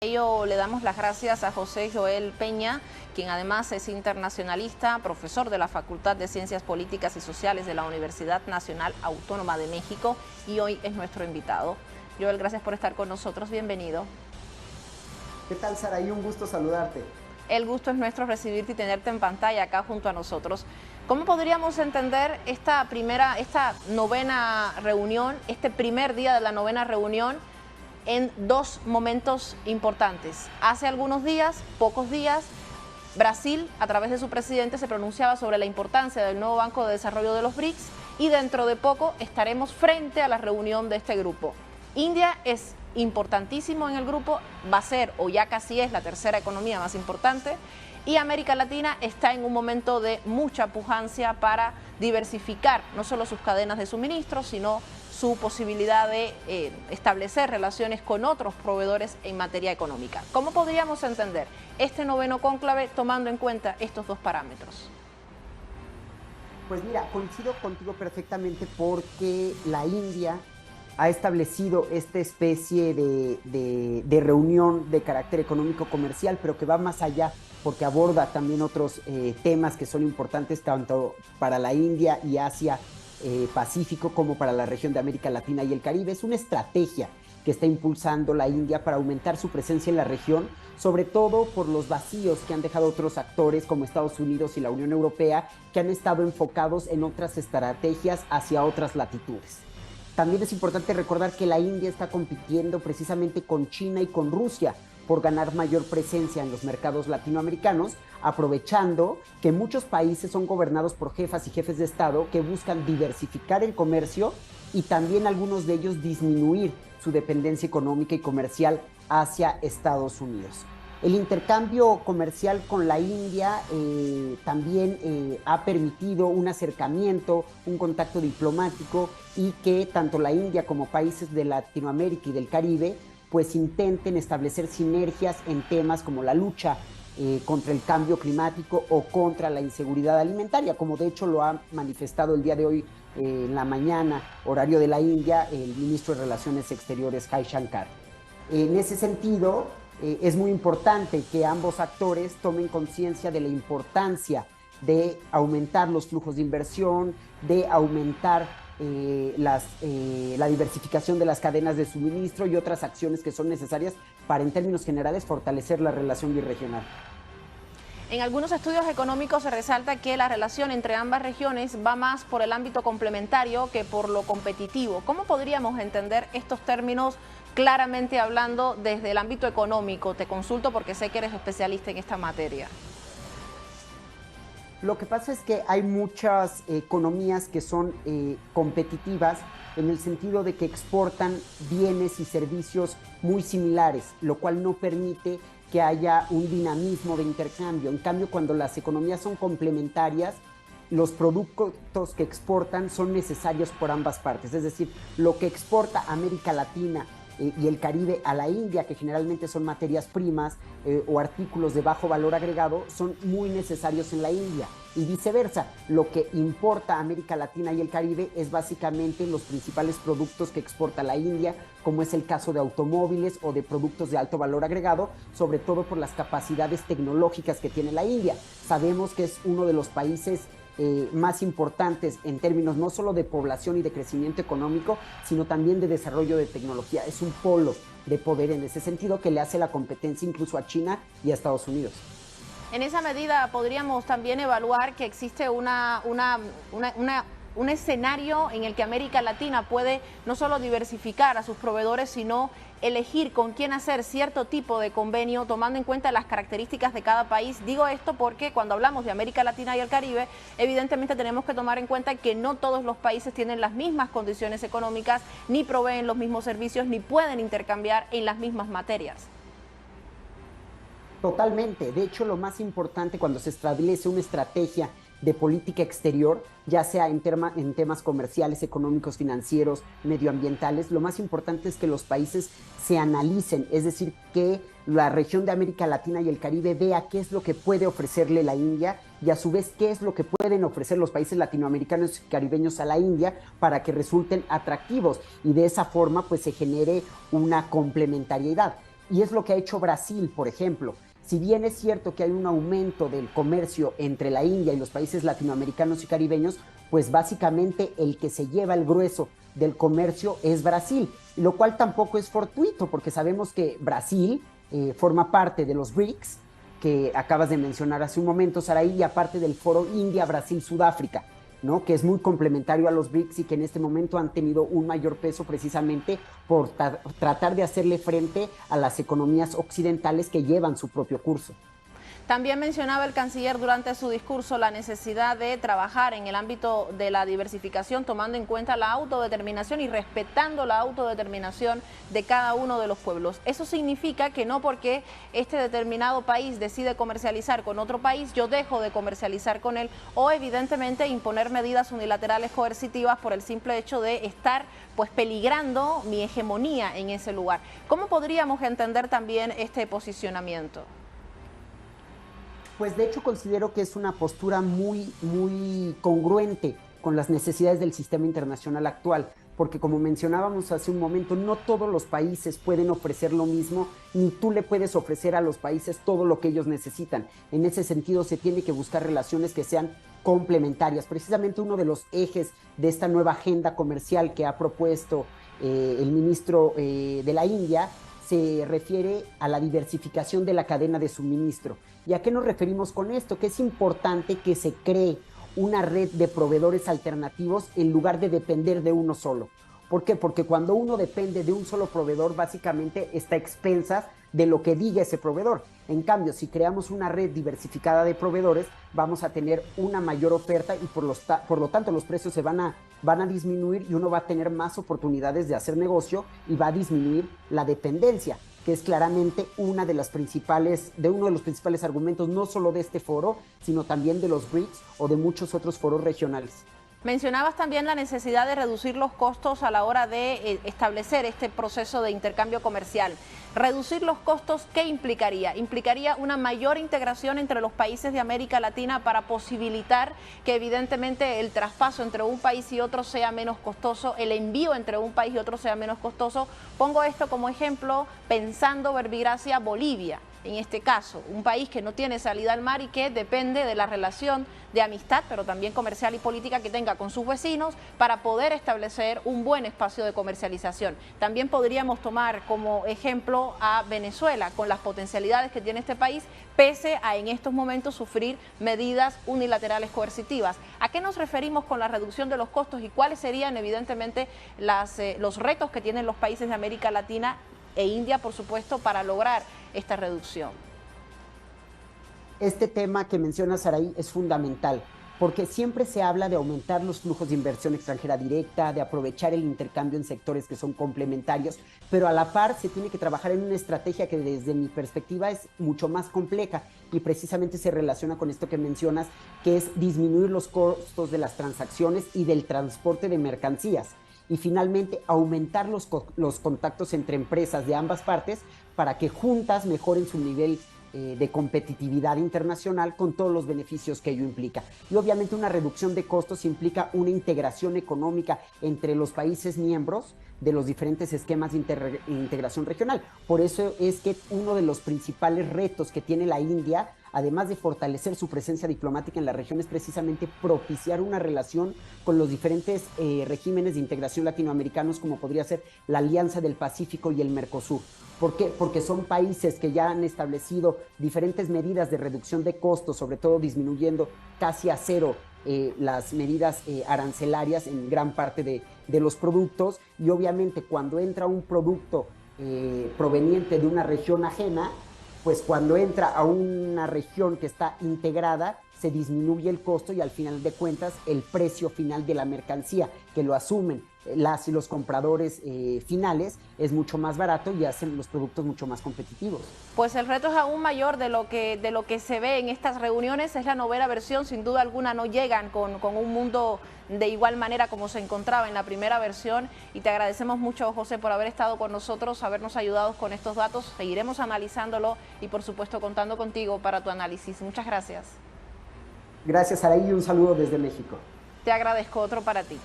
ello le damos las gracias a José Joel Peña, quien además es internacionalista, profesor de la Facultad de Ciencias Políticas y Sociales de la Universidad Nacional Autónoma de México y hoy es nuestro invitado. Joel, gracias por estar con nosotros, bienvenido. ¿Qué tal, Saraí? Un gusto saludarte. El gusto es nuestro recibirte y tenerte en pantalla acá junto a nosotros. ¿Cómo podríamos entender esta novena reunión, este primer día de la novena reunión, en dos momentos importantes? Hace algunos días, pocos días, Brasil, a través de su presidente, se pronunciaba sobre la importancia del nuevo Banco de Desarrollo de los BRICS y dentro de poco estaremos frente a la reunión de este grupo. India es importantísimo en el grupo, va a ser o ya casi es la tercera economía más importante y América Latina está en un momento de mucha pujancia para diversificar no solo sus cadenas de suministro, sino su posibilidad de establecer relaciones con otros proveedores en materia económica. ¿Cómo podríamos entender este noveno cónclave tomando en cuenta estos dos parámetros? Pues mira, coincido contigo perfectamente porque la India ha establecido esta especie de reunión de carácter económico-comercial, pero que va más allá, porque aborda también otros temas que son importantes tanto para la India y Asia Pacífico como para la región de América Latina y el Caribe. Es una estrategia que está impulsando la India para aumentar su presencia en la región, sobre todo por los vacíos que han dejado otros actores como Estados Unidos y la Unión Europea, que han estado enfocados en otras estrategias hacia otras latitudes. También es importante recordar que la India está compitiendo precisamente con China y con Rusia por ganar mayor presencia en los mercados latinoamericanos, aprovechando que muchos países son gobernados por jefas y jefes de Estado que buscan diversificar el comercio y también algunos de ellos disminuir su dependencia económica y comercial hacia Estados Unidos. El intercambio comercial con la India también ha permitido un acercamiento, un contacto diplomático y que tanto la India como países de Latinoamérica y del Caribe pues intenten establecer sinergias en temas como la lucha contra el cambio climático o contra la inseguridad alimentaria, como de hecho lo ha manifestado el día de hoy en la mañana, horario de la India, el ministro de Relaciones Exteriores, Jai Shankar. En ese sentido, es muy importante que ambos actores tomen conciencia de la importancia de aumentar los flujos de inversión, de aumentar la diversificación de las cadenas de suministro y otras acciones que son necesarias para, en términos generales, fortalecer la relación birregional. En algunos estudios económicos se resalta que la relación entre ambas regiones va más por el ámbito complementario que por lo competitivo. ¿Cómo podríamos entender estos términos claramente hablando desde el ámbito económico? Te consulto porque sé que eres especialista en esta materia. Lo que pasa es que hay muchas economías que son competitivas en el sentido de que exportan bienes y servicios muy similares, lo cual no permite que haya un dinamismo de intercambio. En cambio, cuando las economías son complementarias, los productos que exportan son necesarios por ambas partes. Es decir, lo que exporta América Latina y el Caribe a la India, que generalmente son materias primas o artículos de bajo valor agregado, son muy necesarios en la India. Y viceversa, lo que importa América Latina y el Caribe es básicamente los principales productos que exporta la India, como es el caso de automóviles o de productos de alto valor agregado, sobre todo por las capacidades tecnológicas que tiene la India. Sabemos que es uno de los países más importantes en términos no solo de población y de crecimiento económico, sino también de desarrollo de tecnología. Es un polo de poder en ese sentido que le hace la competencia incluso a China y a Estados Unidos. En esa medida podríamos también evaluar que existe un escenario en el que América Latina puede no solo diversificar a sus proveedores, sino elegir con quién hacer cierto tipo de convenio, tomando en cuenta las características de cada país. Digo esto porque cuando hablamos de América Latina y el Caribe, evidentemente tenemos que tomar en cuenta que no todos los países tienen las mismas condiciones económicas, ni proveen los mismos servicios, ni pueden intercambiar en las mismas materias. Totalmente. De hecho, lo más importante cuando se establece una estrategia de política exterior, ya sea en temas comerciales, económicos, financieros, medioambientales, lo más importante es que los países se analicen, es decir, que la región de América Latina y el Caribe vea qué es lo que puede ofrecerle la India y a su vez qué es lo que pueden ofrecer los países latinoamericanos y caribeños a la India para que resulten atractivos y de esa forma pues se genere una complementariedad. Y es lo que ha hecho Brasil, por ejemplo. Si bien es cierto que hay un aumento del comercio entre la India y los países latinoamericanos y caribeños, pues básicamente el que se lleva el grueso del comercio es Brasil, lo cual tampoco es fortuito, porque sabemos que Brasil forma parte de los BRICS, que acabas de mencionar hace un momento, Saraí, y aparte del foro India, Brasil, Sudáfrica, ¿no? Que es muy complementario a los BRICS y que en este momento han tenido un mayor peso precisamente por tratar de hacerle frente a las economías occidentales que llevan su propio curso. También mencionaba el canciller durante su discurso la necesidad de trabajar en el ámbito de la diversificación, tomando en cuenta la autodeterminación y respetando la autodeterminación de cada uno de los pueblos. Eso significa que no porque este determinado país decide comercializar con otro país, yo dejo de comercializar con él, o evidentemente imponer medidas unilaterales coercitivas por el simple hecho de estar pues peligrando mi hegemonía en ese lugar. ¿Cómo podríamos entender también este posicionamiento? Pues de hecho considero que es una postura muy congruente con las necesidades del sistema internacional actual, porque como mencionábamos hace un momento, no todos los países pueden ofrecer lo mismo, ni tú le puedes ofrecer a los países todo lo que ellos necesitan. En ese sentido se tiene que buscar relaciones que sean complementarias. Precisamente uno de los ejes de esta nueva agenda comercial que ha propuesto el ministro de la India se refiere a la diversificación de la cadena de suministro. ¿Y a qué nos referimos con esto? Que es importante que se cree una red de proveedores alternativos en lugar de depender de uno solo. ¿Por qué? Porque cuando uno depende de un solo proveedor, básicamente está a expensas de lo que diga ese proveedor. En cambio, si creamos una red diversificada de proveedores, vamos a tener una mayor oferta y por lo tanto los precios se van a disminuir y uno va a tener más oportunidades de hacer negocio y va a disminuir la dependencia, que es claramente uno de los principales argumentos, no solo de este foro, sino también de los BRICS o de muchos otros foros regionales. Mencionabas también la necesidad de reducir los costos a la hora de establecer este proceso de intercambio comercial. Reducir los costos, ¿qué implicaría? Implicaría una mayor integración entre los países de América Latina para posibilitar que evidentemente el traspaso entre un país y otro sea menos costoso, el envío entre un país y otro sea menos costoso. Pongo esto como ejemplo pensando verbigracia Bolivia. En este caso, un país que no tiene salida al mar y que depende de la relación de amistad, pero también comercial y política que tenga con sus vecinos para poder establecer un buen espacio de comercialización. También podríamos tomar como ejemplo a Venezuela, con las potencialidades que tiene este país, pese a en estos momentos sufrir medidas unilaterales coercitivas. ¿A qué nos referimos con la reducción de los costos y cuáles serían evidentemente los retos que tienen los países de América Latina e India, por supuesto, para lograr esta reducción? Este tema que menciona Saraí es fundamental, porque siempre se habla de aumentar los flujos de inversión extranjera directa, de aprovechar el intercambio en sectores que son complementarios, pero a la par se tiene que trabajar en una estrategia que desde mi perspectiva es mucho más compleja y precisamente se relaciona con esto que mencionas, que es disminuir los costos de las transacciones y del transporte de mercancías. Y finalmente aumentar los contactos entre empresas de ambas partes para que juntas mejoren su nivel de competitividad internacional con todos los beneficios que ello implica. Y obviamente una reducción de costos implica una integración económica entre los países miembros de los diferentes esquemas de integración regional. Por eso es que uno de los principales retos que tiene la India, además de fortalecer su presencia diplomática en la región, es precisamente propiciar una relación con los diferentes regímenes de integración latinoamericanos, como podría ser la Alianza del Pacífico y el Mercosur. ¿Por qué? Porque son países que ya han establecido diferentes medidas de reducción de costos, sobre todo disminuyendo casi a cero las medidas arancelarias en gran parte de los productos, y obviamente cuando entra un producto proveniente de una región ajena, pues cuando entra a una región que está integrada, se disminuye el costo y al final de cuentas el precio final de la mercancía, que lo asumen las y los compradores finales, es mucho más barato y hacen los productos mucho más competitivos. Pues el reto es aún mayor de lo que se ve en estas reuniones. Es la novena versión, sin duda alguna no llegan con un mundo de igual manera como se encontraba en la primera versión, y te agradecemos mucho, José, por haber estado con nosotros, habernos ayudado con estos datos. Seguiremos analizándolo y por supuesto contando contigo para tu análisis. Muchas gracias. Gracias, Araí, y un saludo desde México. Te agradezco, otro para ti.